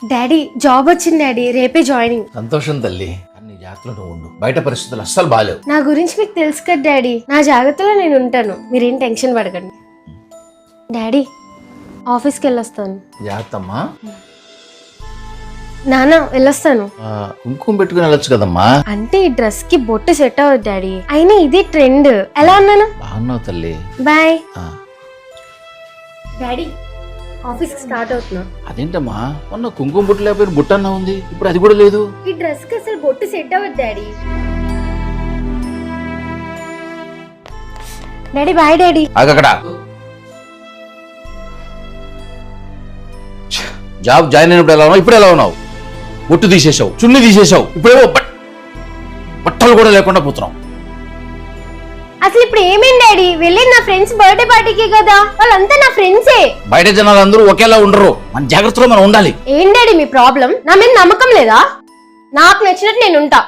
Daddy job వచ్చింది daddy, రేపే joining. సంతోషం తల్లి, అన్ని జాగ్రత్తలు ఉండు. బయట పరిస్థితులు అస్సలు బాలేవు. నా గురించి మీకు తెలుసు కదా డాడీ, నా జాగ్రత్తలో నేను ఉంటాను, మీరేం టెన్షన్ పడకండి. డాడీ ఆఫీస్కి వెళ్ళొస్తాను. జాగ్రత్తమ్మా. నాన్న వెళ్ళొస్తాను. కుంకుమ పెట్టుకుని వెళ్ళొచ్చు కదమ్మా. అంటే ఈ డ్రెస్ కి బొట్టు సెట్ అవ్వదు డాడీ, అయినా ఇది ట్రెండ్. ఎలా ఉన్నాను? బాగున్నావు తల్లి. బాయ్. ఆ, డాడీ ఆఫీస్ కి స్టార్ట్ అవుతున్నా. అదేంటమ్మా, మొన్న కుంకుమ బుట్టు లేకపోయిన బుట్ట అన్నా ఉంది, ఇప్పుడు అది కూడా లేదు. ఈ డ్రెస్ కి అసలు బొట్టు సెట్ అవ్వదు డాడీ. Daddy bye daddy. అక్కడ జాబ్ జాయిన్ అయినప్పుడు ఎలా ఉన్నావు, ఇప్పుడు ఎలా ఉన్నావు? బొట్టు తీసేసావు, చున్ని తీసేసావు, ఇప్పుడేమో బట్టలు కూడా లేకుండా పోతున్నావు. అసలు ఇప్పుడు ఏమేం డాడీ, వెళ్ళేది నా ఫ్రెండ్స్ బర్త్డే పార్టీకి కదా, వాళ్ళంతా నా ఫ్రెండ్సే. బయట జనాలు అందరూ ఒకేలా ఉండరు, మన జాగ్రత్తలో మనం ఉండాలి. ఏం డాడీ మీ ప్రాబ్లం? నా మీద నమ్మకం లేదా? నాకు నచ్చినట్టు నేను ఉంటా.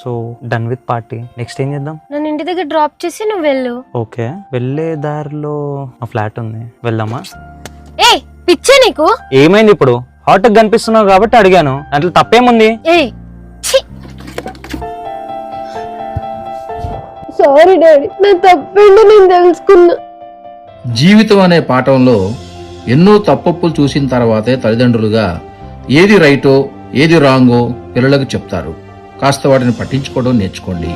So done with party. Next ఏం చేద్దాం? నన్ను ఇంటి దగ్గర డ్రాప్ చేసి నువ్వు వెళ్ళు. ఓకే, వెళ్ళే దారిలో మా ఫ్లాట్ ఉంది, వెళ్దామా? ఏ పిచ్చే నీకు? ఏమైంది ఇప్పుడు? హాట్ గా కనిపిస్తున్నావు కాబట్టి అడిగాను, దాంట్లో తప్పేముంది? ఏయ్ సారీ డాడీ, నా తప్పేంటో నేను తెలుసుకున్నా. జీవితం అనే పాఠంలో ఎన్నో తప్పప్పులు చూసిన తర్వాతే తల్లిదండ్రులుగా ఏది రైటో ఏది రాంగో పిల్లలకు చెప్తారు. కాస్త వాటిని పట్టించుకోవడం నేర్చుకోండి.